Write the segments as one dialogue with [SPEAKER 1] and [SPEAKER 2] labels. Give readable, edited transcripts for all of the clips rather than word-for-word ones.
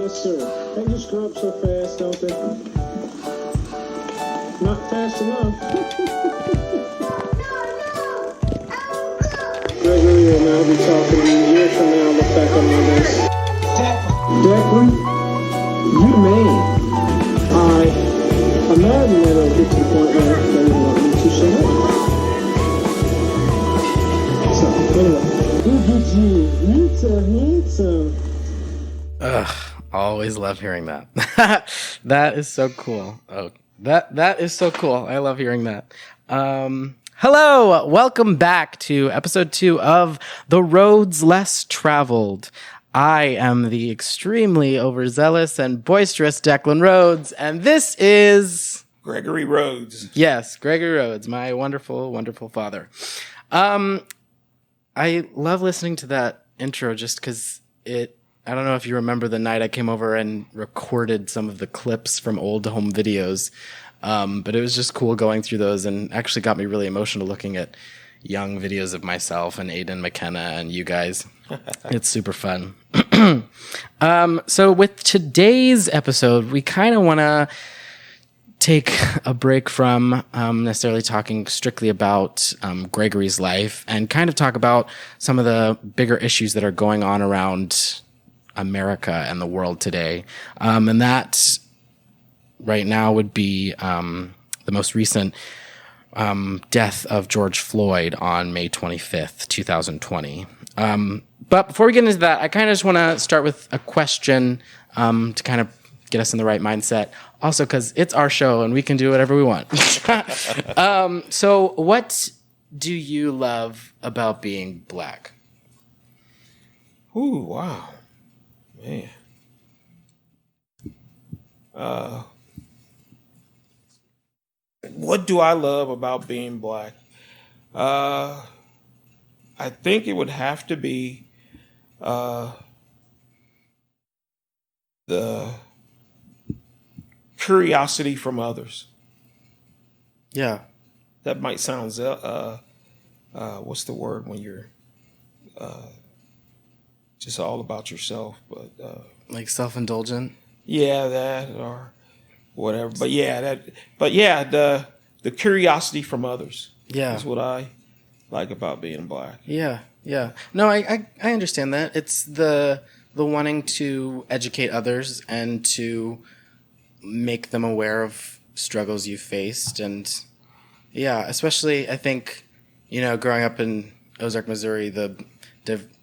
[SPEAKER 1] Yes, sir. They just grow up so fast, don't they? Not fast enough. Gregory will now be talking a year from now. Look back on my this. Declan, you man. I imagine that it'll get to the point where they will want me to shut up. So, anyway, look at you. Handsome.
[SPEAKER 2] Ugh, always love hearing that. That is so cool. Oh, that is so cool. I love hearing that. Hello, welcome back to episode 2 of The Rhodes Less Traveled. I am the extremely overzealous and boisterous Declan Rhodes, and this is
[SPEAKER 3] Gregory Rhodes.
[SPEAKER 2] Yes, Gregory Rhodes, my wonderful, wonderful father. I love listening to that intro just because I don't know if you remember the night I came over and recorded some of the clips from old home videos, but it was just cool going through those and actually got me really emotional looking at young videos of myself and Aiden, McKenna, and you guys. It's super fun. So with today's episode, we kind of want to take a break from necessarily talking strictly about Gregory's life and kind of talk about some of the bigger issues that are going on around America and the world today. And that right now would be the most recent death of George Floyd on May 25th, 2020. But before we get into that, I kind of just want to start with a question to kind of get us in the right mindset. Also, because it's our show and we can do whatever we want. So what do you love about being black?
[SPEAKER 3] Ooh, wow. Man. What do I love about being black? I think it would have to be the curiosity from others.
[SPEAKER 2] Yeah.
[SPEAKER 3] That might sound, what's the word when you're just all about yourself, but
[SPEAKER 2] Like self-indulgent?
[SPEAKER 3] yeah, that or whatever. But the curiosity from others.
[SPEAKER 2] Yeah.
[SPEAKER 3] Is what I like about being black.
[SPEAKER 2] Yeah. No, I understand that. It's the wanting to educate others and to make them aware of struggles you've faced. And yeah, especially I think, growing up in Ozark, Missouri,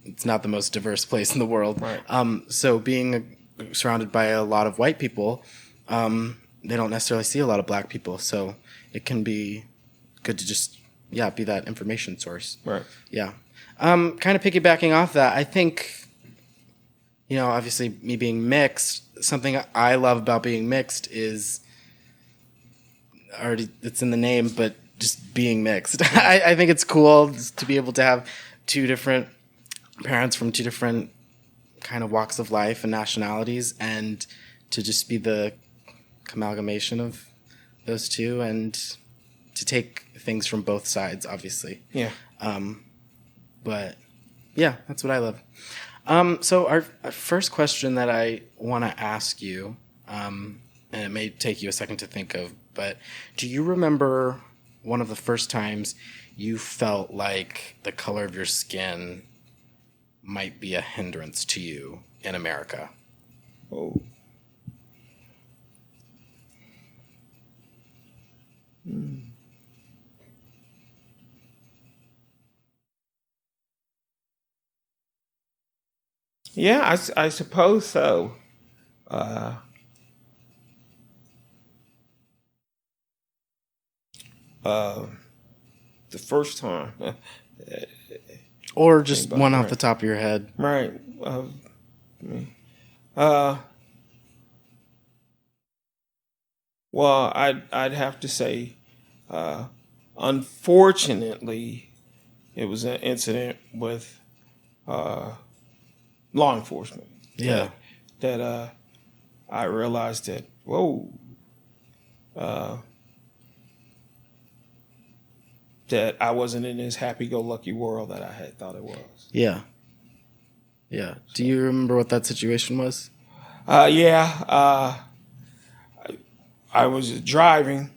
[SPEAKER 2] it's not the most diverse place in the world.
[SPEAKER 3] Right.
[SPEAKER 2] So being surrounded by a lot of white people, they don't necessarily see a lot of black people. So it can be good to just, be that information source.
[SPEAKER 3] Right.
[SPEAKER 2] Yeah. Kind of piggybacking off that, I think, obviously me being mixed, something I love about being mixed is already, it's in the name, but just being mixed. I think it's cool to be able to have two different parents from two different kind of walks of life and nationalities, and to just be the amalgamation of those two and to take things from both sides, obviously.
[SPEAKER 3] Yeah.
[SPEAKER 2] But yeah, that's what I love. So our first question that I want to ask you, and it may take you a second to think of, but do you remember one of the first times you felt like the color of your skin might be a hindrance to you in America?
[SPEAKER 3] Oh. Yeah, I suppose so. The first time.
[SPEAKER 2] Or just one off the top of your head.
[SPEAKER 3] Right. Well, I'd have to say, unfortunately, it was an incident with law enforcement.
[SPEAKER 2] Yeah.
[SPEAKER 3] That I realized that, whoa, that I wasn't in this happy-go-lucky world that I had thought it was.
[SPEAKER 2] Yeah. Yeah. Do you remember what that situation was?
[SPEAKER 3] Yeah. I was driving,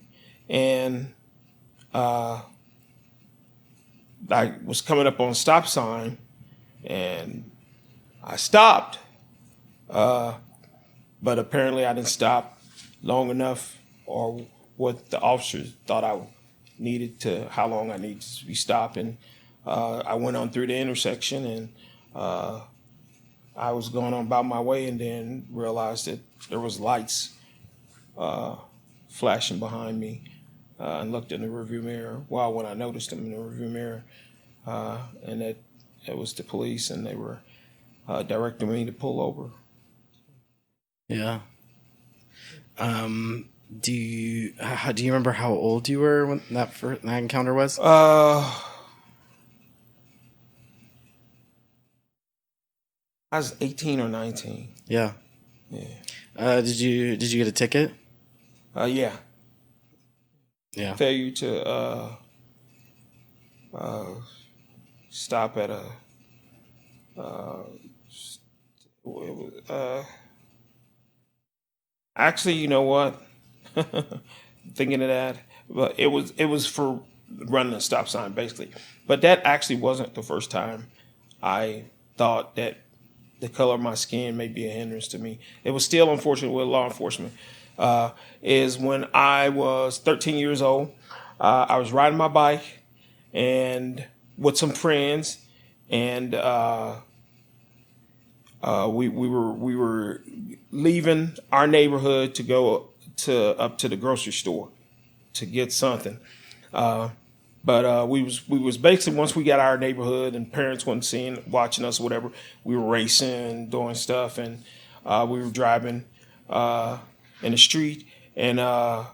[SPEAKER 3] and I was coming up on a stop sign, and I stopped. But apparently I didn't stop long enough, or what the officers thought how long I needed to be stopped. And I went on through the intersection, and I was going on about my way, and then realized that there was lights flashing behind me, and looked in the rearview mirror. Well, when I noticed them in the rearview mirror, and that it was the police, and they were directing me to pull over.
[SPEAKER 2] Yeah. Do you remember how old you were when that encounter was?
[SPEAKER 3] I was 18 or 19.
[SPEAKER 2] Yeah.
[SPEAKER 3] Yeah.
[SPEAKER 2] Did you get a ticket?
[SPEAKER 3] Yeah.
[SPEAKER 2] Yeah.
[SPEAKER 3] Failure to stop at a actually, you know what? Thinking of that, but it was for running a stop sign, basically. But that actually wasn't the first time I thought that the color of my skin may be a hindrance to me. It was still unfortunate with law enforcement. Is when I was 13 years old. I was riding my bike and with some friends, and we were leaving our neighborhood to go up to the grocery store to get something. But we was basically, once we got our neighborhood and parents wasn't watching us or whatever, we were racing, doing stuff, and we were driving in the street, and I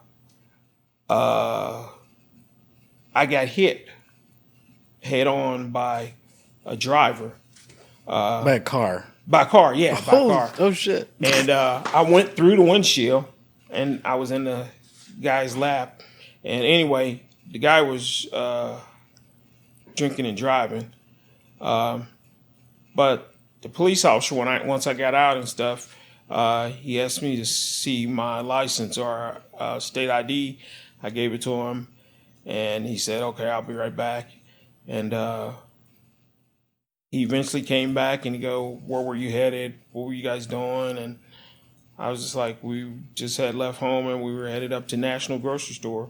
[SPEAKER 3] got hit head on by a driver.
[SPEAKER 2] By a car.
[SPEAKER 3] By a car, yeah, by a car.
[SPEAKER 2] Oh shit!
[SPEAKER 3] And I went through the windshield, and I was in the guy's lap. And anyway, the guy was drinking and driving. But the police officer, once I got out and stuff, he asked me to see my license or state ID. I gave it to him, and he said, "Okay, I'll be right back." And he eventually came back and he go, "Where were you headed? What were you guys doing?" And I was just like, "We just had left home and we were headed up to National Grocery Store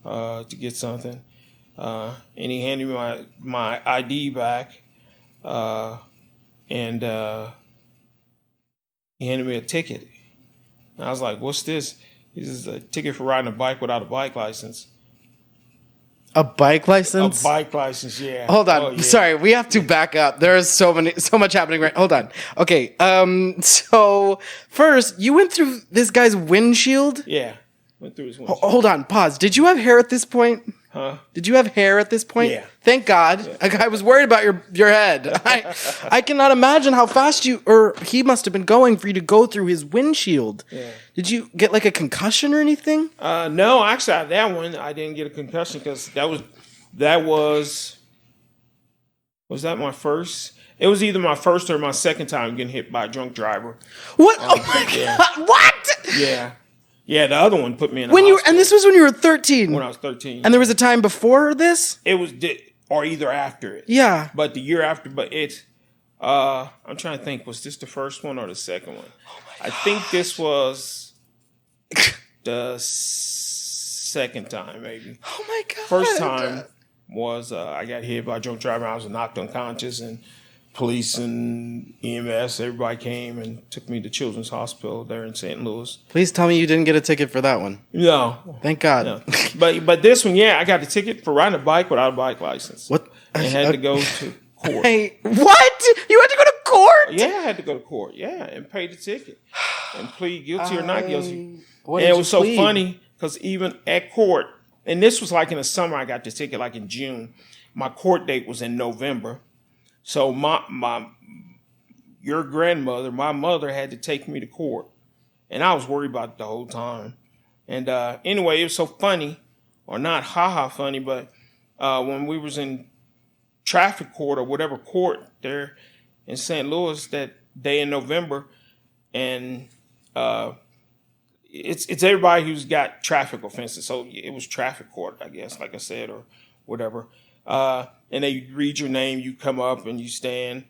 [SPEAKER 3] to get something." And he handed me my ID back, and he handed me a ticket. And I was like, "What's this?" He says, "A ticket for riding a bike without a bike license."
[SPEAKER 2] A bike license?
[SPEAKER 3] A bike license, yeah.
[SPEAKER 2] Hold on.
[SPEAKER 3] Oh, yeah.
[SPEAKER 2] Sorry, we have to back up. There is so much happening right. Hold on. Okay. So first, you went through this guy's windshield?
[SPEAKER 3] Yeah. Went through his windshield.
[SPEAKER 2] Hold on. Pause. Did you have hair at this point?
[SPEAKER 3] Huh?
[SPEAKER 2] Did you have hair at this point?
[SPEAKER 3] Yeah.
[SPEAKER 2] Thank God. Yeah. I was worried about your head. I cannot imagine how fast he must have been going for you to go through his windshield. Yeah. Did you get like a concussion or anything?
[SPEAKER 3] No, actually, that one I didn't get a concussion because that was that my first? It was either my first or my second time getting hit by a drunk driver.
[SPEAKER 2] What? Oh my God! What?
[SPEAKER 3] Yeah. Yeah, the other one put me in the hospital.
[SPEAKER 2] And this was when you were 13?
[SPEAKER 3] When I was 13.
[SPEAKER 2] And there was a time before this?
[SPEAKER 3] It was, or either after it.
[SPEAKER 2] Yeah.
[SPEAKER 3] But the year after, but it's, I'm trying to think, was this the first one or the second one? Oh my God. I think this was the second time, maybe.
[SPEAKER 2] Oh my God.
[SPEAKER 3] First time was, I got hit by a drunk driver. I was knocked unconscious, and police and EMS, everybody came and took me to Children's Hospital there in St. Louis.
[SPEAKER 2] Please tell me you didn't get a ticket for that one.
[SPEAKER 3] No.
[SPEAKER 2] Thank God.
[SPEAKER 3] No. But this one, yeah, I got the ticket for riding a bike without a bike license.
[SPEAKER 2] What?
[SPEAKER 3] And had to go to court.
[SPEAKER 2] Hey, what? You had to go to court?
[SPEAKER 3] Yeah, I had to go to court. Yeah, and pay the ticket and plead guilty or not guilty. And
[SPEAKER 2] it
[SPEAKER 3] was so funny because even at court, and this was like in the summer, I got the ticket like in June. My court date was in November. So your grandmother, my mother, had to take me to court, and I was worried about it the whole time. And anyway, it was so funny, or not funny, but when we was in traffic court or whatever court there in St. Louis that day in November, and it's everybody who's got traffic offenses. So it was traffic court, I guess, like I said, or whatever. And they read your name. You come up and you stand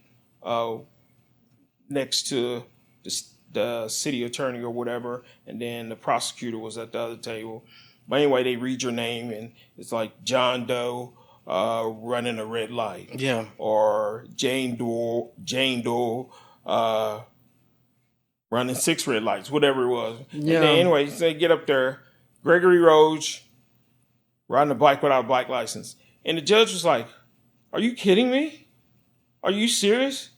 [SPEAKER 3] next to the city attorney or whatever, and then the prosecutor was at the other table. But anyway, they read your name, and it's like John Doe running a red light.
[SPEAKER 2] Yeah.
[SPEAKER 3] Or Jane Doe running 6 red lights, whatever it was.
[SPEAKER 2] Yeah.
[SPEAKER 3] And then anyway, so they get up there, Gregory Rhodes riding a bike without a bike license. And the judge was like, "Are you kidding me? Are you serious?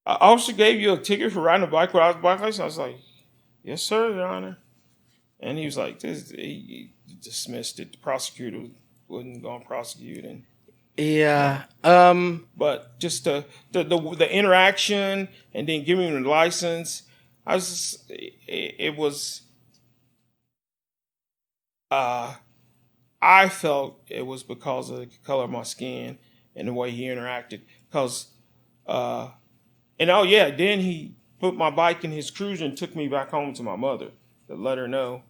[SPEAKER 3] An officer gave you a ticket for riding a bike without a bike license?" I was like, "Yes, sir, Your Honor." And he was like, he dismissed it. The prosecutor wasn't going to prosecute. And
[SPEAKER 2] Yeah.
[SPEAKER 3] but just the interaction and then giving him the license, I felt it was because of the color of my skin and the way he interacted. Because, then he put my bike in his cruiser and took me back home to my mother to let her know.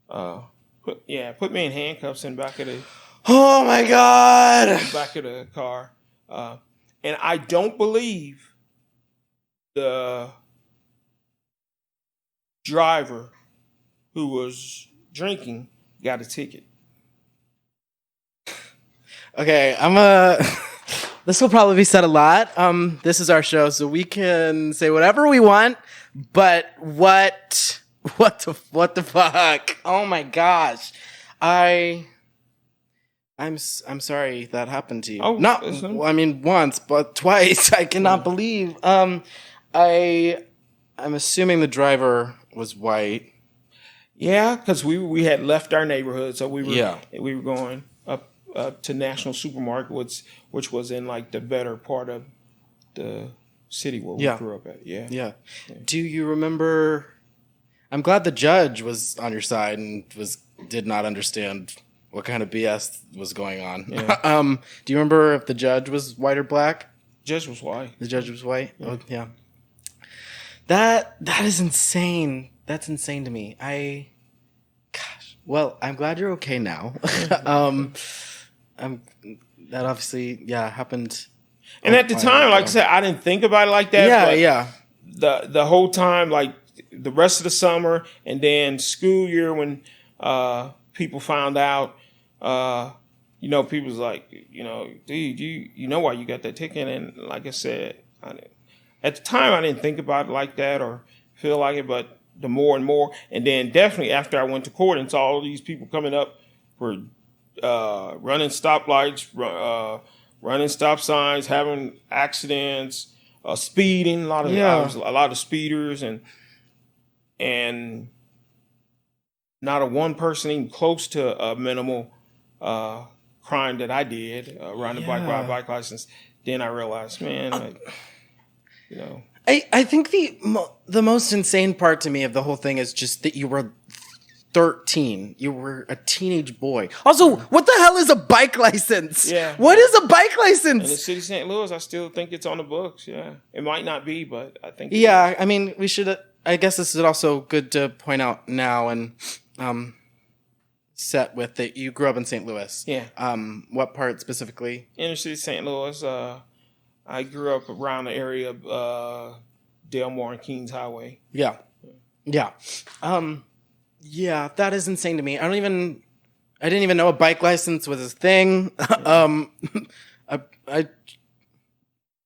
[SPEAKER 3] Put me in handcuffs in the back of the
[SPEAKER 2] Oh my God.
[SPEAKER 3] back of the car. And I don't believe the driver who was drinking got a ticket.
[SPEAKER 2] Okay, this will probably be said a lot. This is our show, so we can say whatever we want, but what the fuck? Oh my gosh. I'm sorry that happened to you.
[SPEAKER 3] Oh,
[SPEAKER 2] not,
[SPEAKER 3] listen.
[SPEAKER 2] I mean, once, but twice. I cannot believe. I'm assuming the driver was white.
[SPEAKER 3] Yeah, because we had left our neighborhood, so we were going up to National Supermarket, which was in like the better part of the city where we grew up at. Yeah.
[SPEAKER 2] Do you remember? I'm glad the judge was on your side and did not understand what kind of BS was going on.
[SPEAKER 3] Yeah.
[SPEAKER 2] Do you remember if the judge was white or black?
[SPEAKER 3] Judge was white.
[SPEAKER 2] The judge was white? Yeah. Oh, yeah. That is insane. That's insane to me. I'm glad you're okay now. That obviously, happened.
[SPEAKER 3] And at the time, like I said, I didn't think about it like that.
[SPEAKER 2] Yeah.
[SPEAKER 3] The whole time, like the rest of the summer and then school year when people found out, people was like, dude, you know why you got that ticket? And like I said, at the time, I didn't think about it like that or feel like it, but the more and more, and then definitely after I went to court and saw all these people coming up for running stoplights, running stop signs, having accidents, speeding, a lot of speeders, and not a one person even close to a minimal crime that I did, riding a bike without a bike license. Then I realized, man,
[SPEAKER 2] I think the most insane part to me of the whole thing is just that you were 13. You were a teenage boy. Also, what the hell is a bike license?
[SPEAKER 3] Yeah.
[SPEAKER 2] What is a bike license?
[SPEAKER 3] In the city of St. Louis, I still think it's on the books. Yeah. It might not be, but I think.
[SPEAKER 2] Yeah. I mean, we should. I guess this is also good to point out now and set with that you grew up in St. Louis.
[SPEAKER 3] Yeah.
[SPEAKER 2] What part specifically?
[SPEAKER 3] Inner city St. Louis. I grew up around the area of Delmore and Keens Highway.
[SPEAKER 2] Yeah. Yeah, that is insane to me. I didn't even know a bike license was a thing.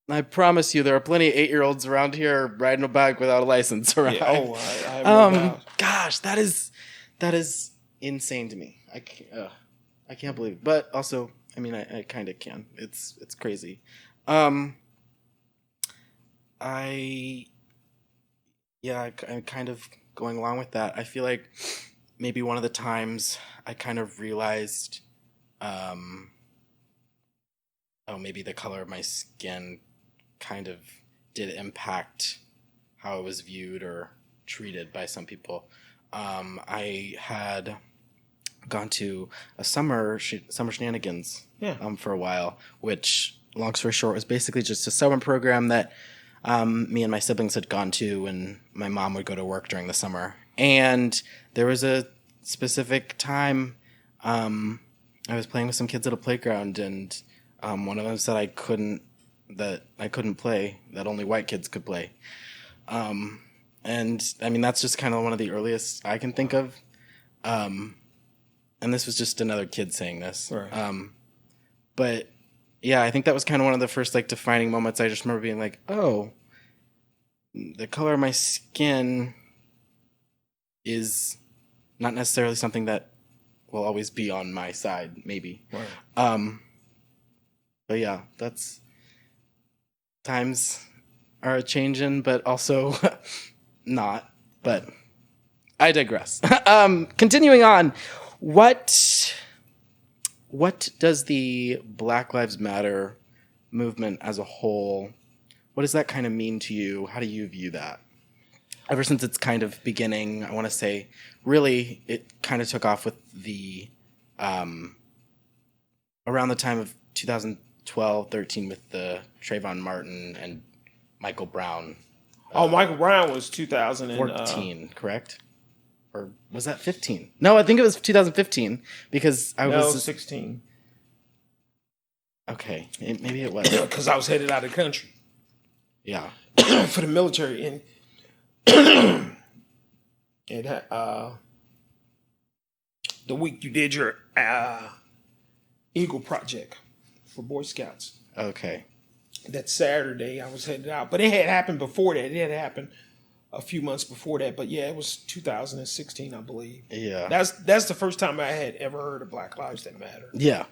[SPEAKER 2] I promise you, there are plenty of 8-year-olds around here riding a bike without a license around.
[SPEAKER 3] Yeah, I have no doubt.
[SPEAKER 2] Gosh, that is insane to me. I can't believe it. But also, I mean, I kind of can. It's crazy. I'm kind of going along with that. I feel like maybe one of the times I kind of realized, maybe the color of my skin kind of did impact how I was viewed or treated by some people. I had gone to a summer shenanigans for a while, which, long story short, was basically just a summer program that me and my siblings had gone to when my mom would go to work during the summer. And there was a specific time I was playing with some kids at a playground, and one of them said I couldn't play, that only white kids could play. And I mean, that's just kind of one of the earliest I can think of. And this was just another kid saying this.
[SPEAKER 3] Right.
[SPEAKER 2] But yeah, I think that was kind of one of the first like defining moments. I just remember being like, oh, the color of my skin is not necessarily something that will always be on my side, maybe.
[SPEAKER 3] Right.
[SPEAKER 2] But yeah, that's times are changing, but also not. But I digress. Continuing on, what does the Black Lives Matter movement as a whole, what does that kind of mean to you? How do you view that? Ever since its kind of beginning, I want to say, really, it kind of took off with the, around the time of 2012, 13 with the Trayvon Martin and Michael Brown.
[SPEAKER 3] Michael Brown was
[SPEAKER 2] 2014, correct? Or was that 15? No, I think it was 2015 because I was
[SPEAKER 3] 16.
[SPEAKER 2] Okay, maybe it was
[SPEAKER 3] Because I was headed out of the country.
[SPEAKER 2] Yeah,
[SPEAKER 3] for the military, and it the week you did your Eagle Project for Boy Scouts.
[SPEAKER 2] Okay.
[SPEAKER 3] That Saturday I was headed out, but it had happened before that. It had happened a few months before that, but yeah, it was 2016, I believe.
[SPEAKER 2] Yeah,
[SPEAKER 3] that's the first time I had ever heard of Black Lives That Matter.
[SPEAKER 2] Yeah.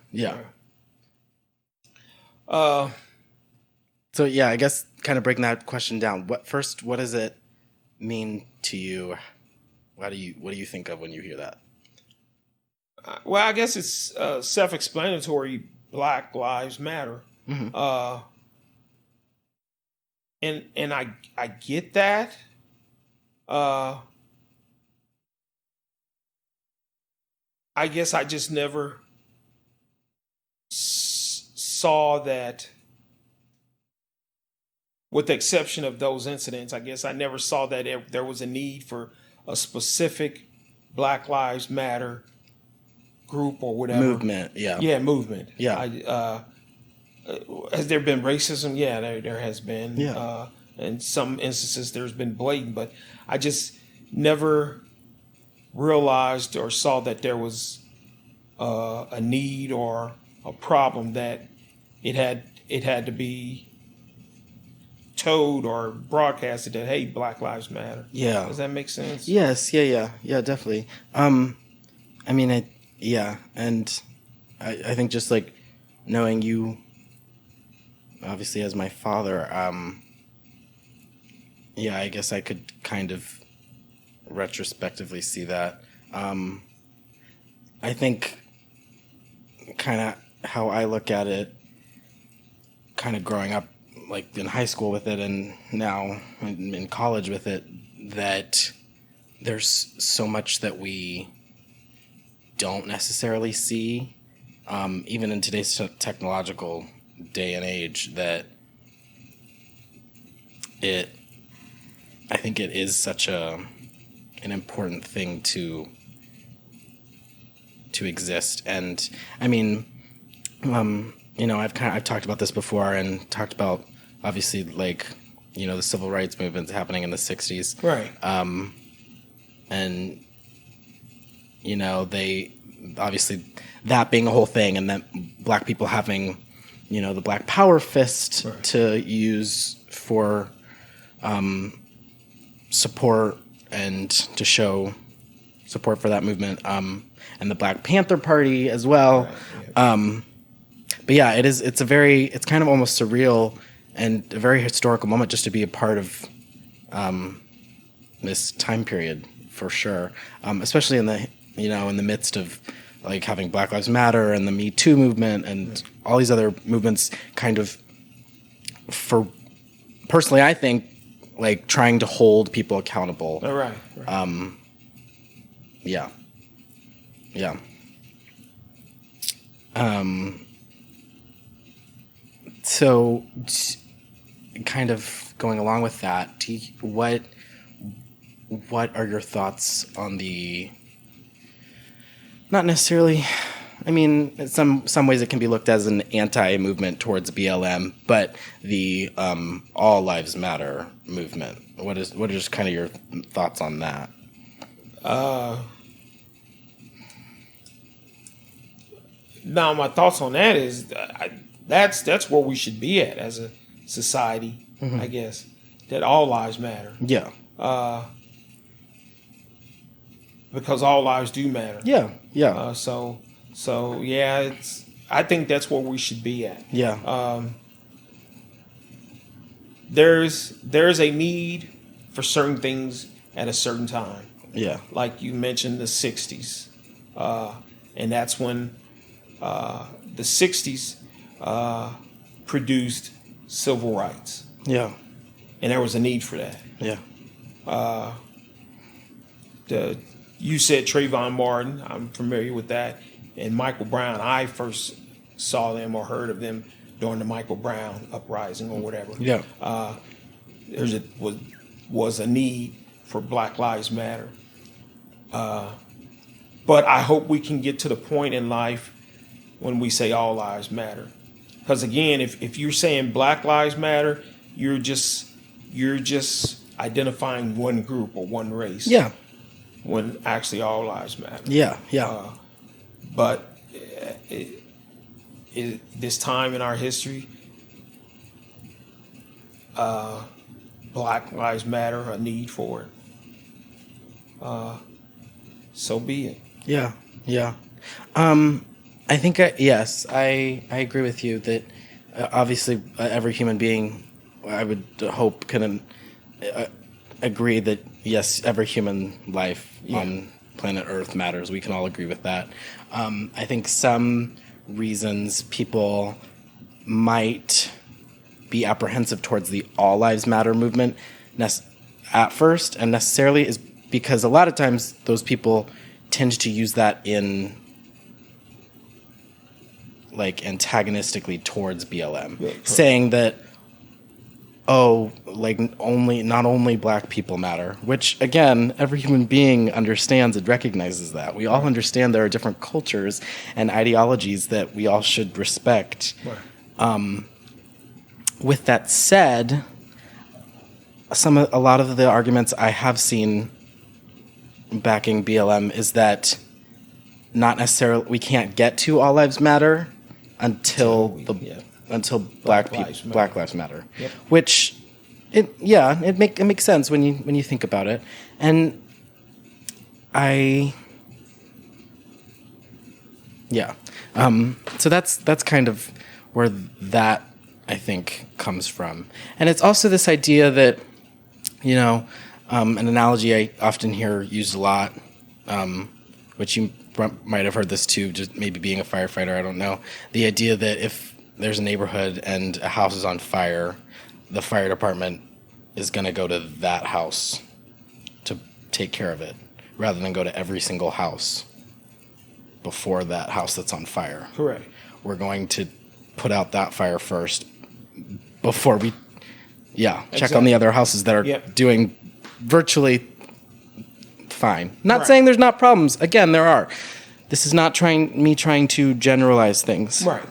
[SPEAKER 2] So yeah, I guess kind of breaking that question down. What does it mean to you? What do you think of when you hear that?
[SPEAKER 3] Well, I guess it's self-explanatory. Black Lives Matter.
[SPEAKER 2] Mm-hmm.
[SPEAKER 3] And I get that. I guess I just never saw that, with the exception of those incidents. I guess I never saw that there was a need for a specific Black Lives Matter group or whatever.
[SPEAKER 2] Movement, yeah.
[SPEAKER 3] Yeah, movement.
[SPEAKER 2] Yeah.
[SPEAKER 3] Has there been racism? Yeah, there has been.
[SPEAKER 2] Yeah.
[SPEAKER 3] In some instances, there's been blatant, but I just never realized or saw that there was a need or a problem that it had to be told or broadcasted that, hey, Black Lives Matter.
[SPEAKER 2] Yeah.
[SPEAKER 3] Does that make sense?
[SPEAKER 2] Yes. Yeah, definitely. I mean, and I think just like knowing you, obviously as my father, I guess I could kind of retrospectively see that. I think kind of how I look at it, kind of growing up like in high school with it and now in college with it, that there's so much that we don't necessarily see, even in today's technological day and age, that I think it is such an important thing to exist. And I mean, I've talked about this before and talked about obviously like, the civil rights movements happening in the 60s.
[SPEAKER 3] Right.
[SPEAKER 2] And they obviously, that being a whole thing, and that black people having, the black power fist
[SPEAKER 3] right.
[SPEAKER 2] to use for support and to show support for that movement, and the Black Panther Party as well.
[SPEAKER 3] Right, yeah.
[SPEAKER 2] But yeah, it's kind of almost surreal and a very historical moment just to be a part of this time period, for sure. Especially in the in the midst of like having Black Lives Matter and the Me Too movement and all these other movements, kind of, for personally, I think, like trying to hold people accountable.
[SPEAKER 3] All right.
[SPEAKER 2] Yeah. So kind of going along with that, what are your thoughts on the, not necessarily, I mean, in some ways it can be looked as an anti-movement towards BLM, but the All Lives Matter movement. What are just kind of your thoughts on that?
[SPEAKER 3] Now, my thoughts on that is that's where we should be at as a society, I guess, that all lives matter.
[SPEAKER 2] Yeah.
[SPEAKER 3] Because all lives do matter.
[SPEAKER 2] Yeah. Yeah.
[SPEAKER 3] So yeah, I think that's where we should be at.
[SPEAKER 2] Yeah.
[SPEAKER 3] There's a need for certain things at a certain time.
[SPEAKER 2] Yeah.
[SPEAKER 3] Like you mentioned, the 60s. And that's when the 60s produced civil rights.
[SPEAKER 2] Yeah.
[SPEAKER 3] And there was a need for that.
[SPEAKER 2] Yeah.
[SPEAKER 3] You said Trayvon Martin. I'm familiar with that. And Michael Brown, I first saw them or heard of them during the Michael Brown uprising or whatever.
[SPEAKER 2] Yeah.
[SPEAKER 3] Was a need for Black Lives Matter. But I hope we can get to the point in life when we say all lives matter. Because again, if you're saying Black Lives Matter, you're just identifying one group or one race.
[SPEAKER 2] Yeah.
[SPEAKER 3] When actually all lives matter.
[SPEAKER 2] Yeah. Yeah.
[SPEAKER 3] But this time in our history, Black Lives Matter, a need for it. So be it.
[SPEAKER 2] Yeah. Yeah. I think, yes, I agree with you that obviously every human being, I would hope, can agree that, yes, every human life on planet Earth matters. We can all agree with that. I think some reasons people might be apprehensive towards the All Lives Matter movement at first, and necessarily is because a lot of times those people tend to use that in like antagonistically towards BLM, saying that, not only black people matter, which again, every human being understands and recognizes that. We all understand there are different cultures and ideologies that we all should respect.
[SPEAKER 3] Right.
[SPEAKER 2] With that said, a lot of the arguments I have seen backing BLM is that not necessarily we can't get to all lives matter until Black Lives Matter,
[SPEAKER 3] yep.
[SPEAKER 2] Which it makes sense when you think about it, and so that's kind of where that I think comes from, and it's also this idea that an analogy I often hear used a lot, which you might have heard this too, just maybe being a firefighter, I don't know. The idea that if there's a neighborhood and a house is on fire, the fire department is going to go to that house to take care of it, rather than go to every single house before that house that's on fire.
[SPEAKER 3] Correct.
[SPEAKER 2] We're going to put out that fire first before we, check on the other houses that are doing virtually fine. Not saying there's not problems. Again, there are. This is not trying to generalize things.
[SPEAKER 3] Right.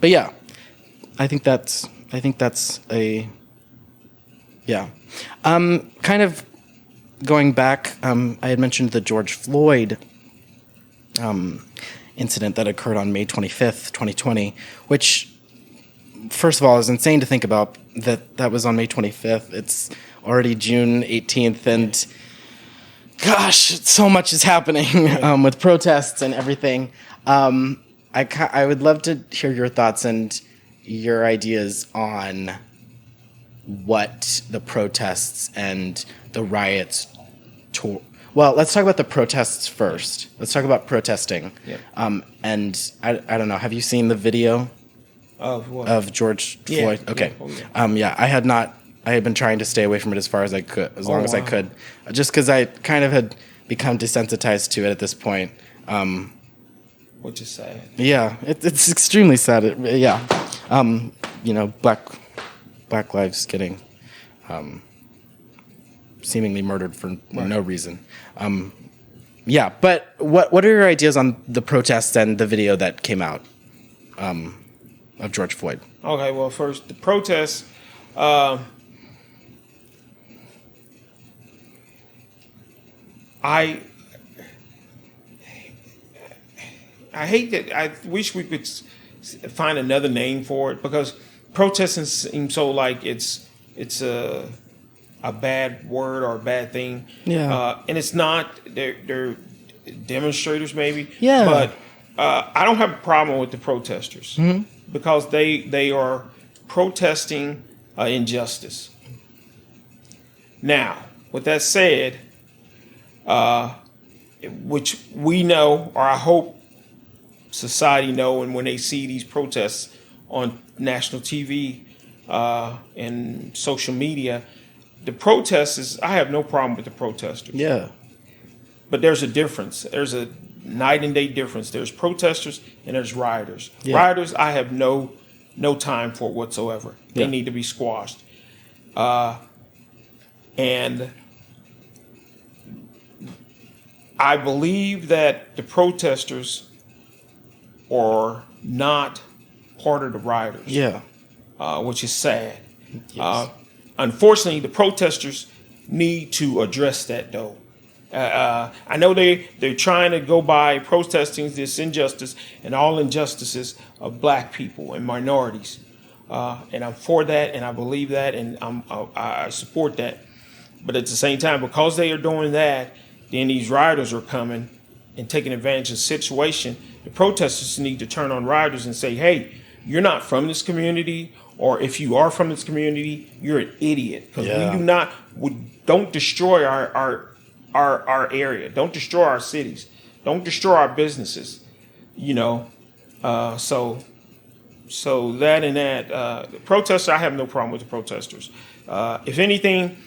[SPEAKER 2] But yeah, I think that's a kind of going back. I had mentioned the George Floyd incident that occurred on May 25th, 2020, which, first of all, is insane to think about that was on May 25th. It's already June 18th, and gosh, so much is happening with protests and everything. I would love to hear your thoughts and your ideas on what the protests and the riots. Well, let's talk about the protests first. Let's talk about protesting.
[SPEAKER 3] Yep.
[SPEAKER 2] And I don't know. Have you seen the video
[SPEAKER 3] of what?
[SPEAKER 2] Of George Floyd? Okay.
[SPEAKER 3] Yeah.
[SPEAKER 2] I had not. I had been trying to stay away from it as far as I could, as long as I could, just because I kind of had become desensitized to it at this point.
[SPEAKER 3] Which is sad.
[SPEAKER 2] Yeah, it's extremely sad. Black Black lives getting seemingly murdered for no reason. Yeah, but what are your ideas on the protests and the video that came out of George Floyd?
[SPEAKER 3] Okay, well, first, the protests. I hate that. I wish we could find another name for it, because protesting seems so like it's a bad word or a bad thing.
[SPEAKER 2] Yeah.
[SPEAKER 3] And it's not. They're demonstrators maybe.
[SPEAKER 2] Yeah.
[SPEAKER 3] But I don't have a problem with the protesters, because they are protesting injustice. Now, with that said, which we know, or I hope society know, and when they see these protests on national TV and social media, the protesters, I have no problem with the protesters.
[SPEAKER 2] Yeah.
[SPEAKER 3] But there's a difference. There's a night and day difference. There's protesters and there's rioters.
[SPEAKER 2] Yeah.
[SPEAKER 3] Rioters, I have no time for whatsoever. They
[SPEAKER 2] Yeah.
[SPEAKER 3] need to be squashed. And I believe that the protesters are not part of the rioters.
[SPEAKER 2] Yeah.
[SPEAKER 3] Which is sad.
[SPEAKER 2] Yes.
[SPEAKER 3] Unfortunately, the protesters need to address that, though. I know they're trying to go by protesting this injustice and all injustices of black people and minorities. And I'm for that, and I believe that, and I support that. But at the same time, because they are doing that, then these rioters are coming and taking advantage of the situation. The protesters need to turn on rioters and say, hey, you're not from this community, or if you are from this community, you're an idiot. Because we don't destroy our area. Don't destroy our cities. Don't destroy our businesses. So that and that. The protesters, I have no problem with the protesters. If anything,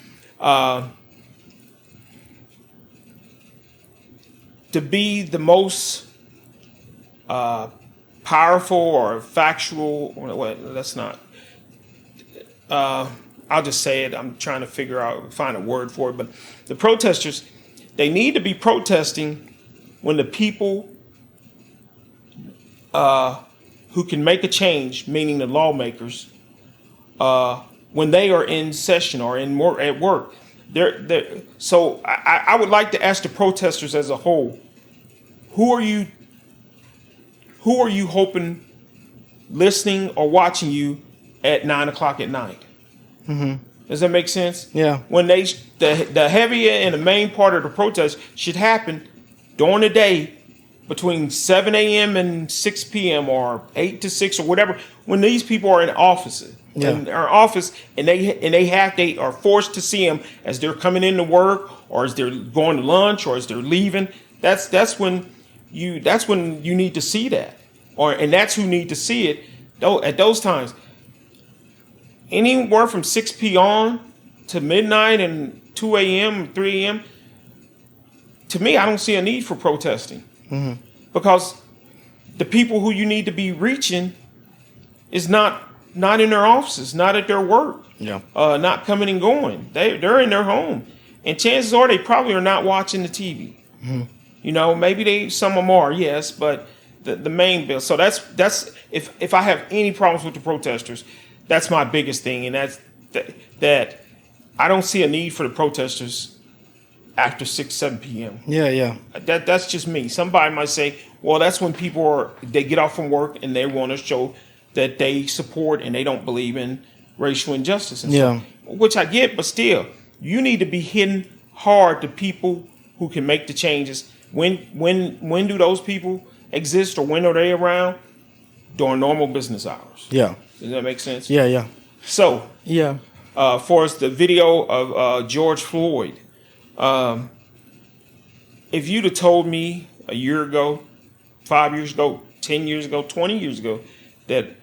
[SPEAKER 3] to be the most powerful or factual, that's not. I'll just say it. I'm trying to find a word for it. But the protesters, they need to be protesting when the people who can make a change, meaning the lawmakers, when they are in session or at work. So I would like to ask the protesters as a whole, who are you hoping listening or watching you at 9:00 at night? Mm-hmm. Does that make sense?
[SPEAKER 2] Yeah.
[SPEAKER 3] When the heavy and the main part of the protest should happen during the day between 7 a.m. and 6 p.m. or 8 to 6 or whatever, when these people are in offices.
[SPEAKER 2] Yeah.
[SPEAKER 3] In our office, and they are forced to see them as they're coming into work, or as they're going to lunch, or as they're leaving. That's when you need to see that, and that's who need to see it. Though at those times, anywhere from 6 p.m. on to midnight and 2 a.m. 3 a.m. To me, I don't see a need for protesting, because the people who you need to be reaching is not in their offices, not at their work, not coming and going. They're in their home, and chances are they probably are not watching the TV. Maybe some of them are, yes, but the main bill. So that's if I have any problems with the protesters, that's my biggest thing, and that's that I don't see a need for the protesters after 6, 7 p.m.
[SPEAKER 2] Yeah.
[SPEAKER 3] That's just me. Somebody might say, well, that's when they get off from work and they want to show that they support and they don't believe in racial injustice and stuff, which I get, but still, you need to be hitting hard to people who can make the changes. When do those people exist, or when are they around? During normal business hours.
[SPEAKER 2] Yeah.
[SPEAKER 3] Does that make sense?
[SPEAKER 2] Yeah.
[SPEAKER 3] So,
[SPEAKER 2] Yeah.
[SPEAKER 3] for us, the video of George Floyd, if you'd have told me a year ago, 5 years ago, 10 years ago, 20 years ago, that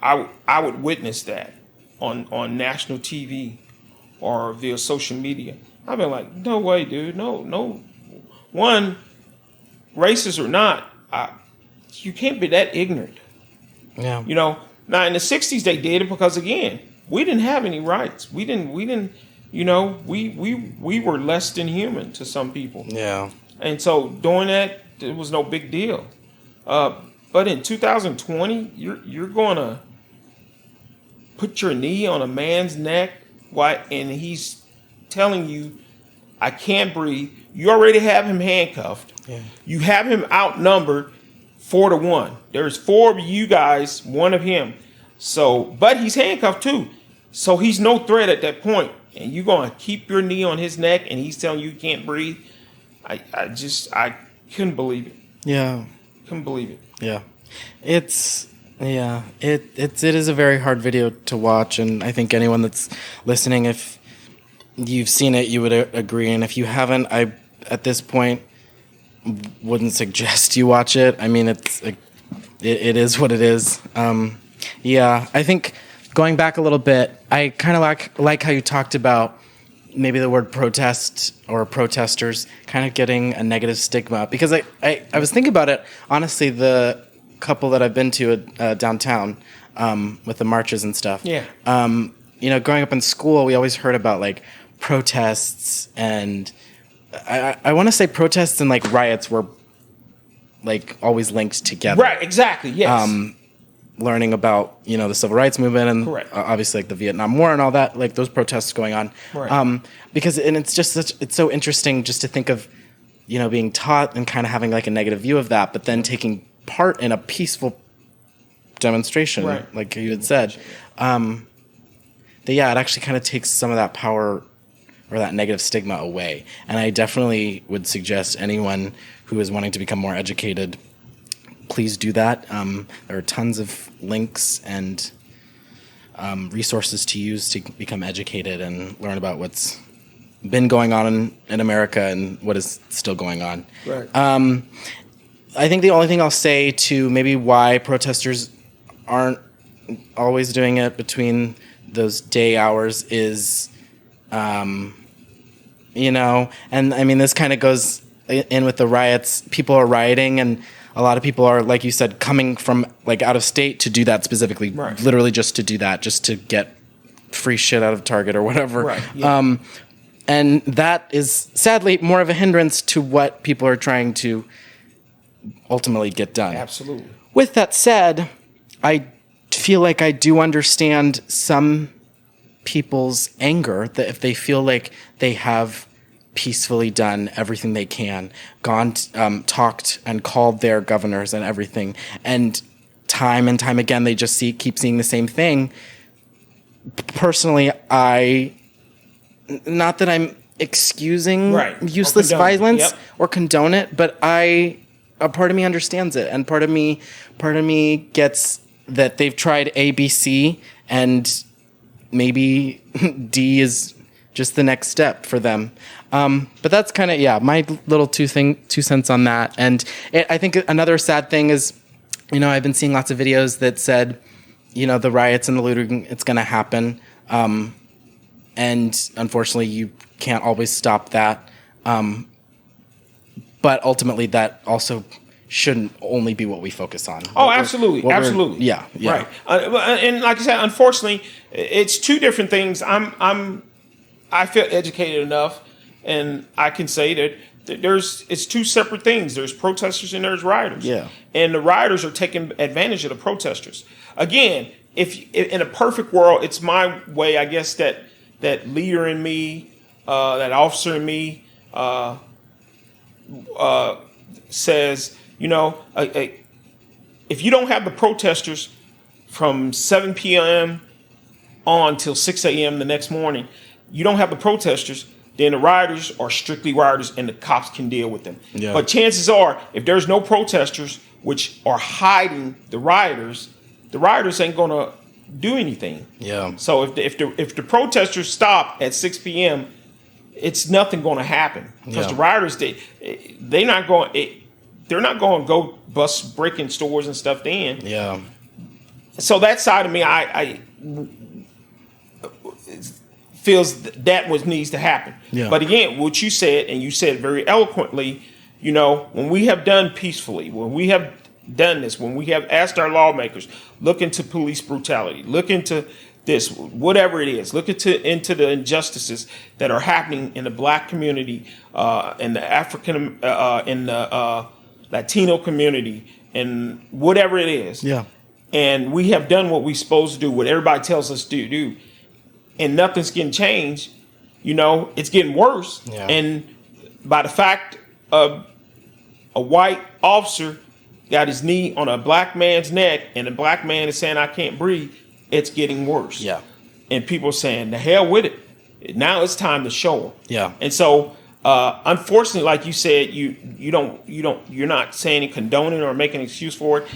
[SPEAKER 3] I would witness that on national TV or via social media, I've been like, no way, dude. No. One, racist or not, you can't be that ignorant.
[SPEAKER 2] Yeah.
[SPEAKER 3] Now in the 60s they did it because, again, we didn't have any rights. We didn't. You know, we were less than human to some people.
[SPEAKER 2] Yeah.
[SPEAKER 3] And so doing that, it was no big deal. But in 2020, you're going to put your knee on a man's neck, and he's telling you, I can't breathe. You already have him handcuffed.
[SPEAKER 2] Yeah.
[SPEAKER 3] You have him outnumbered 4-1. There's 4 of you guys, 1 of him. So, but he's handcuffed too. So he's no threat at that point. And you're going to keep your knee on his neck and he's telling you you can't breathe. I couldn't believe it.
[SPEAKER 2] Yeah.
[SPEAKER 3] Couldn't believe it.
[SPEAKER 2] Yeah. It is a very hard video to watch, and I think anyone that's listening, if you've seen it, you would agree, and if you haven't, I at this point wouldn't suggest you watch it. I mean, it is what it is. I think going back a little bit, I kind of like how you talked about maybe the word protest or protesters kind of getting a negative stigma, because I was thinking about it, honestly, the couple that I've been to downtown with the marches and stuff.
[SPEAKER 3] Yeah.
[SPEAKER 2] Growing up in school, we always heard about like protests, and I want to say protests and like riots were like always linked together.
[SPEAKER 3] Right, exactly, yes.
[SPEAKER 2] Learning about, the civil rights movement and obviously like the Vietnam War and all that, like those protests going on.
[SPEAKER 3] Right.
[SPEAKER 2] Because it's just it's so interesting just to think of, being taught and kind of having like a negative view of that, but then taking part in a peaceful demonstration,
[SPEAKER 3] right,
[SPEAKER 2] like you had said. It actually kind of takes some of that power or that negative stigma away. And I definitely would suggest anyone who is wanting to become more educated, please do that. There are tons of links and resources to use to become educated and learn about what's been going on in America and what is still going on.
[SPEAKER 3] Right.
[SPEAKER 2] I think the only thing I'll say to maybe why protesters aren't always doing it between those day hours is, and I mean, this kind of goes in with the riots. People are rioting, and a lot of people are, like you said, coming from like out of state to do that specifically,
[SPEAKER 3] right,
[SPEAKER 2] literally just to do that, just to get free shit out of Target or whatever.
[SPEAKER 3] Right. Yeah.
[SPEAKER 2] And that is sadly more of a hindrance to what people are trying to ultimately get done.
[SPEAKER 3] Absolutely.
[SPEAKER 2] With that said, I feel like I do understand some people's anger that if they feel like they have peacefully done everything they can, gone, talked and called their governors and everything, and time again they just keep seeing the same thing. Personally, not that I'm excusing useless violence or condone it, but a part of me understands it, and part of me gets that they've tried A, B, C, and maybe D is just the next step for them. But that's kind of, my little 2 cents on that. And I think another sad thing is, I've been seeing lots of videos that said, the riots and the looting, it's going to happen. And unfortunately, you can't always stop that. But ultimately, that also shouldn't only be what we focus on.
[SPEAKER 3] Oh, absolutely. Absolutely.
[SPEAKER 2] Yeah.
[SPEAKER 3] Right. And like I said, unfortunately, it's 2 different things. I feel educated enough, and I can say that it's 2 separate things. There's protesters and there's rioters.
[SPEAKER 2] Yeah.
[SPEAKER 3] And the rioters are taking advantage of the protesters. Again, if in a perfect world, it's my way, I guess, that leader in me, that officer in me, says, if you don't have the protesters from 7 p.m. on till 6 a.m. the next morning, you don't have the protesters, then the rioters are strictly rioters and the cops can deal with them. Yeah. But chances are, if there's no protesters, which are hiding the rioters ain't going to do anything. Yeah. So if the protesters stop at 6 p.m., it's nothing going to happen, because the rioters they're not going to go breaking stores and stuff in. Yeah. So that side of me, I feels that what needs to happen. Yeah. But again, what you said, and you said very eloquently, when we have done peacefully, when we have done this, when we have asked our lawmakers, look into police brutality, look into this, whatever it is. Look into the injustices that are happening in the black community, in the African, in the Latino community, and whatever it is.
[SPEAKER 2] Yeah.
[SPEAKER 3] And we have done what we're supposed to do, what everybody tells us to do, and nothing's getting changed. You know, it's getting worse.
[SPEAKER 2] Yeah.
[SPEAKER 3] And by the fact of a white officer got his knee on a black man's neck and the black man is saying, I can't breathe, it's getting worse.
[SPEAKER 2] Yeah.
[SPEAKER 3] And people are saying, the hell with it. Now it's time to show them.
[SPEAKER 2] Yeah.
[SPEAKER 3] And so, unfortunately, like you said, you're not saying condoning or making an excuse for it.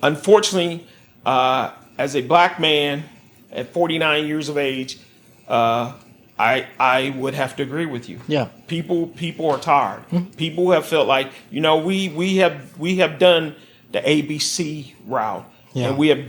[SPEAKER 3] Unfortunately, as a black man at 49 years of age, I would have to agree with you.
[SPEAKER 2] Yeah.
[SPEAKER 3] People are tired. Mm-hmm. People have felt like, we have done the ABC route.
[SPEAKER 2] Yeah.
[SPEAKER 3] And we have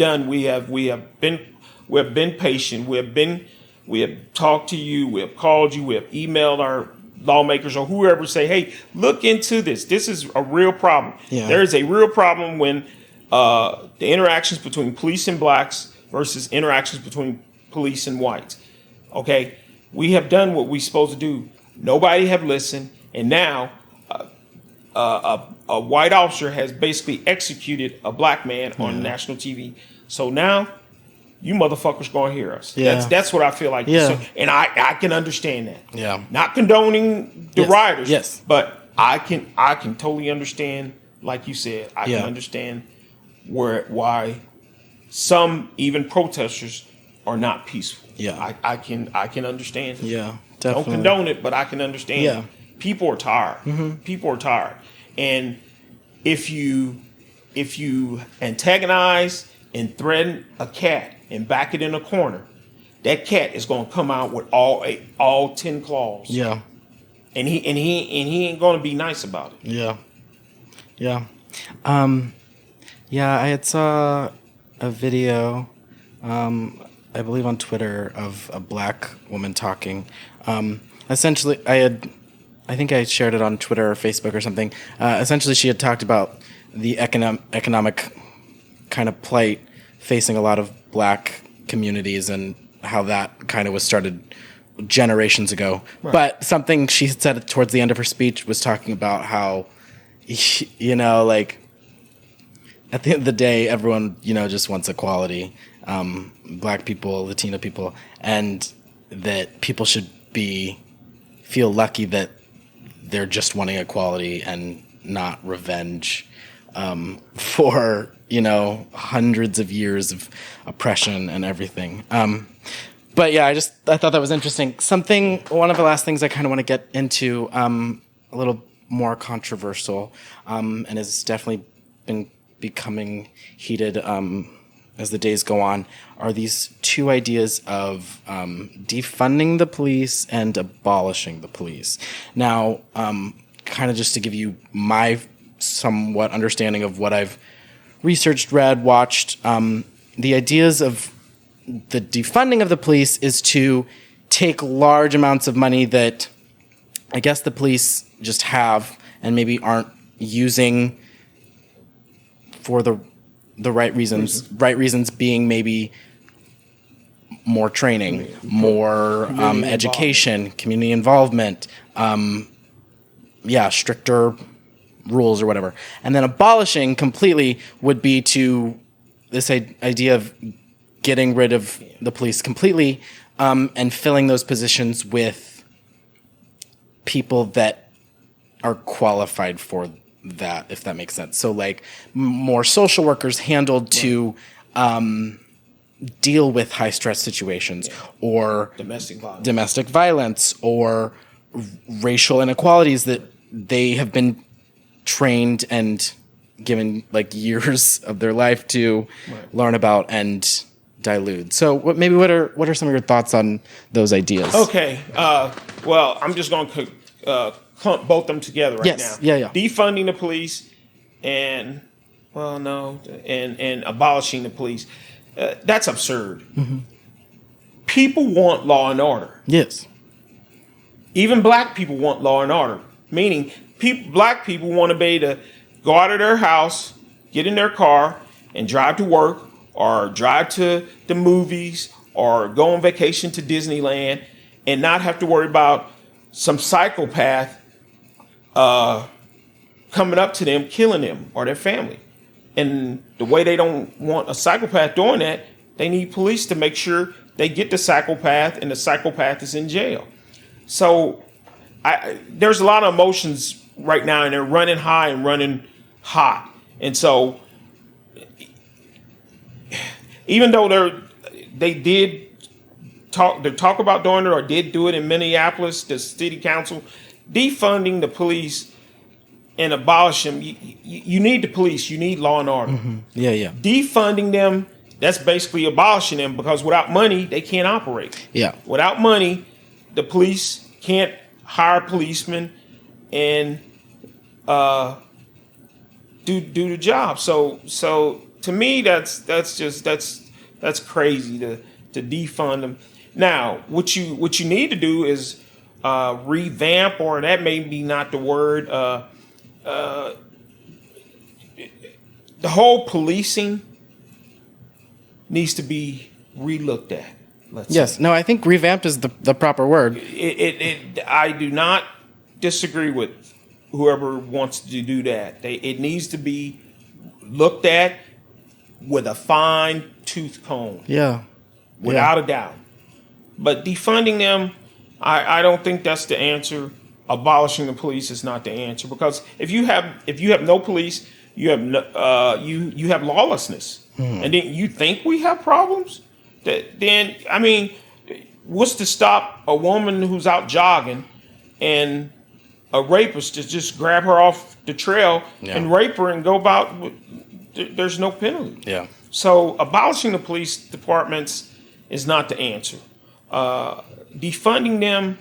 [SPEAKER 3] been patient. We have talked to you, we have called you, we have emailed our lawmakers or whoever, say, hey, look into this. This is a real problem.
[SPEAKER 2] Yeah.
[SPEAKER 3] There is a real problem when the interactions between police and blacks versus interactions between police and whites. Okay, we have done what we're supposed to do. Nobody have listened, and now a white officer has basically executed a black man on national TV. So now you motherfuckers gonna hear us.
[SPEAKER 2] Yeah.
[SPEAKER 3] That's what I feel like.
[SPEAKER 2] Yeah.
[SPEAKER 3] So, and I can understand that.
[SPEAKER 2] Yeah.
[SPEAKER 3] Not condoning the rioters.
[SPEAKER 2] Yes.
[SPEAKER 3] But I can totally understand, like you said, I can understand why some even protesters are not peaceful.
[SPEAKER 2] Yeah.
[SPEAKER 3] I can understand.
[SPEAKER 2] Yeah. Definitely.
[SPEAKER 3] Don't condone it, but I can understand.
[SPEAKER 2] Yeah.
[SPEAKER 3] People are tired. Mm-hmm. People are tired. And if you antagonize and threaten a cat and back it in a corner, that cat is going to come out with all 10 claws.
[SPEAKER 2] Yeah.
[SPEAKER 3] And he ain't going to be nice about it.
[SPEAKER 2] Yeah. Yeah. Yeah, I had saw a video, I believe on Twitter, of a black woman talking. Essentially, I think I shared it on Twitter or Facebook or something. Essentially, she had talked about the economic kind of plight facing a lot of black communities and how that kind of was started generations ago. Right. But something she said towards the end of her speech was talking about how, like, at the end of the day, everyone, just wants equality. Black people, Latino people, and that people should feel lucky that they're just wanting equality and not revenge for, hundreds of years of oppression and everything. But yeah, I thought that was interesting. One of the last things I kind of want to get into, a little more controversial, and has definitely been becoming heated as the days go on, are these two ideas of defunding the police and abolishing the police. Now, kind of just to give you my somewhat understanding of what I've researched, read, watched, the ideas of the defunding of the police is to take large amounts of money that I guess the police just have and maybe aren't using for the right reasons. Right reasons being maybe more training, more education, community involvement, stricter rules or whatever. And then abolishing completely would be to this idea of getting rid of the police completely and filling those positions with people that are qualified for that, if that makes sense. So like more social workers handled to deal with high stress situations or domestic violence or racial inequalities that they have been trained and given like years of their life to learn about and dilute. So what are some of your thoughts on those ideas?
[SPEAKER 3] Okay. Well, I'm just going to clump both of them together right now.
[SPEAKER 2] Yeah.
[SPEAKER 3] Defunding the police and abolishing the police. That's absurd. Mm-hmm. People want law and order.
[SPEAKER 2] Yes.
[SPEAKER 3] Even black people want law and order, meaning black people want to be able to go out of their house, get in their car, and drive to work or drive to the movies or go on vacation to Disneyland and not have to worry about some psychopath coming up to them, killing them or their family. And the way they don't want a psychopath doing that, they need police to make sure they get the psychopath and the psychopath is in jail. So there's a lot of emotions right now, and they're running high and running hot. And so even though they did talk about doing it or did do it in Minneapolis, the city council, defunding the police and abolish them, you need the police, you need law and order.
[SPEAKER 2] Mm-hmm. Yeah.
[SPEAKER 3] Defunding them, that's basically abolishing them, because without money, they can't operate.
[SPEAKER 2] Yeah.
[SPEAKER 3] Without money, the police can't hire policemen and do the job. So to me, that's crazy to defund them. Now, what you need to do is revamp, or that may be not the word. The whole policing needs to be relooked at.
[SPEAKER 2] Yes. No, I think revamped is the proper word.
[SPEAKER 3] I do not disagree with whoever wants to do that. It needs to be looked at with a fine tooth comb.
[SPEAKER 2] Yeah.
[SPEAKER 3] Without a doubt. But defunding them, I don't think that's the answer. Abolishing the police is not the answer, because if you have no police, you have lawlessness, and then you think we have problems. Then I mean, what's to stop a woman who's out jogging and a rapist to just grab her off the trail and rape her and go about? There's no penalty.
[SPEAKER 2] Yeah.
[SPEAKER 3] So abolishing the police departments is not the answer. Defunding them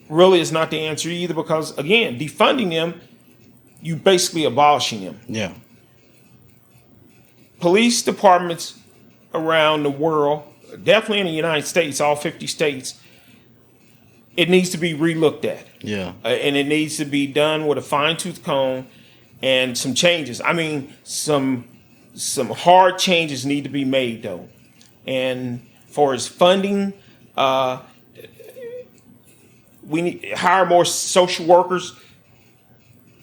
[SPEAKER 3] really is not the answer either, because again, defunding them, you basically abolishing them.
[SPEAKER 2] Yeah.
[SPEAKER 3] Police departments around the world, definitely in the United States, all 50 states, it needs to be relooked at.
[SPEAKER 2] Yeah.
[SPEAKER 3] And it needs to be done with a fine-tooth comb and some changes. I mean, some hard changes need to be made, though. And for as funding, we need to hire more social workers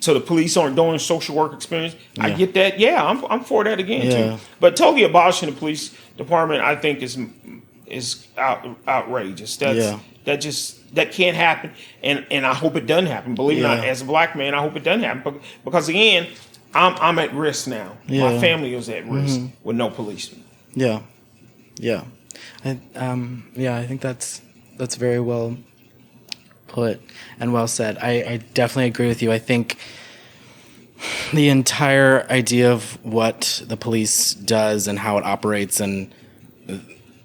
[SPEAKER 3] so the police aren't doing social work experience. Yeah. I get that. Yeah, I'm for that again too. But totally abolishing the police department, I think, is outrageous. That can't happen, and I hope it doesn't happen. Believe it or not, as a black man, I hope it doesn't happen, because again, I'm at risk now. My family is at risk with no policemen.
[SPEAKER 2] Yeah. I think that's very well put and well said. I definitely agree with you. I think the entire idea of what the police does and how it operates and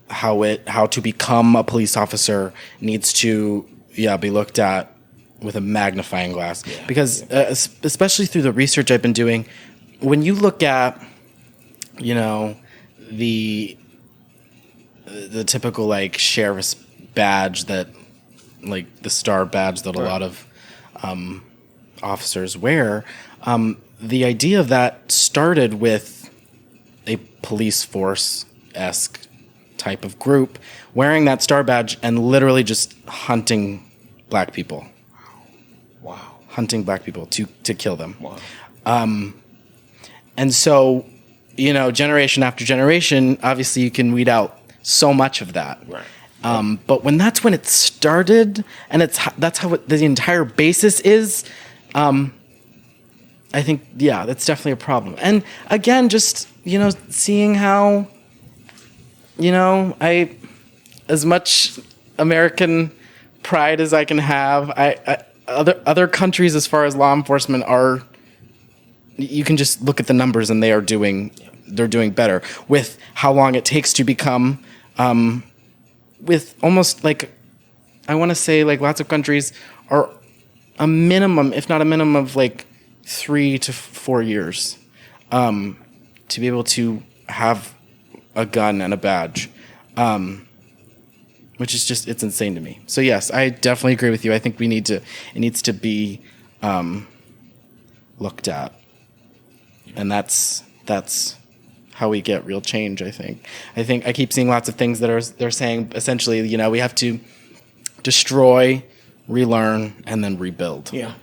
[SPEAKER 2] how to become a police officer needs to be looked at with a magnifying glass. Because especially through the research I've been doing, when you look at the typical like sheriff's badge, that like the star badge that a lot of officers wear, the idea of that started with a police force-esque type of group wearing that star badge and literally just hunting black people.
[SPEAKER 3] Wow.
[SPEAKER 2] Hunting black people to kill them.
[SPEAKER 3] Wow.
[SPEAKER 2] And so, generation after generation, obviously you can weed out so much of that.
[SPEAKER 3] Right.
[SPEAKER 2] But when it started, and that's how the entire basis is, I think, that's definitely a problem. And again, just, seeing how, as much American pride as I can have, other countries, as far as law enforcement are, you can just look at the numbers and they're doing better with how long it takes to become, with almost like, I want to say like lots of countries are a minimum, if not a minimum of like 3 to 4 years, to be able to have a gun and a badge, which is just, it's insane to me. So yes, I definitely agree with you. I think it needs to be looked at, and that's how we get real change. I think I keep seeing lots of things they're saying essentially, we have to destroy, relearn, and then rebuild.
[SPEAKER 3] Yeah.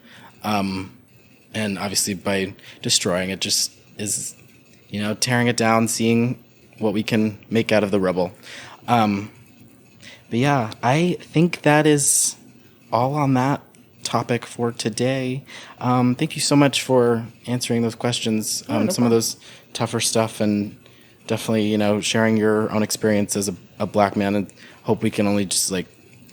[SPEAKER 2] And obviously by destroying it just is, tearing it down, seeing what we can make out of the rubble. But yeah, I think that is all on that topic for today. Thank you so much for answering those questions,
[SPEAKER 3] no
[SPEAKER 2] some of those tougher stuff, and definitely, sharing your own experience as a black man, and hope we can only just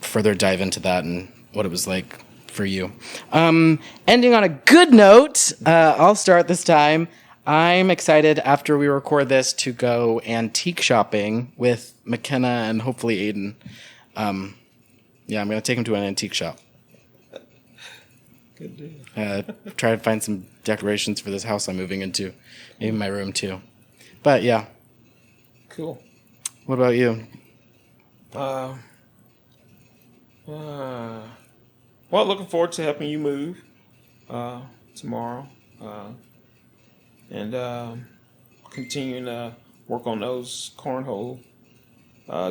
[SPEAKER 2] further dive into that and what it was like for you. Ending on a good note, I'll start this time. I'm excited after we record this to go antique shopping with McKenna and hopefully Aiden. I'm going to take him to an antique shop.
[SPEAKER 3] Good deal.
[SPEAKER 2] Try to find some decorations for this house I'm moving into. Maybe my room too. But yeah.
[SPEAKER 3] Cool.
[SPEAKER 2] What about you?
[SPEAKER 3] Well, looking forward to helping you move tomorrow, and continuing to work on those cornhole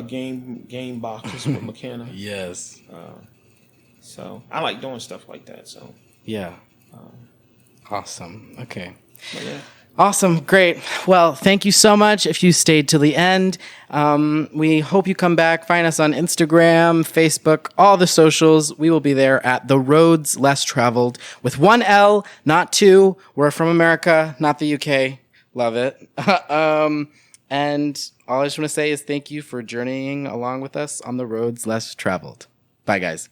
[SPEAKER 3] game boxes with McKenna.
[SPEAKER 2] Yes.
[SPEAKER 3] So I like doing stuff like that. So
[SPEAKER 2] yeah. Awesome. Okay.
[SPEAKER 3] yeah.
[SPEAKER 2] Awesome. Great. Well, thank you so much if you stayed till the end. We hope you come back. Find us on Instagram, Facebook, all the socials. We will be there at The Rhodes Less Traveled with 1 L, not 2. We're from America, not the UK. Love it. And all I just want to say is thank you for journeying along with us on The Rhodes Less Traveled. Bye, guys.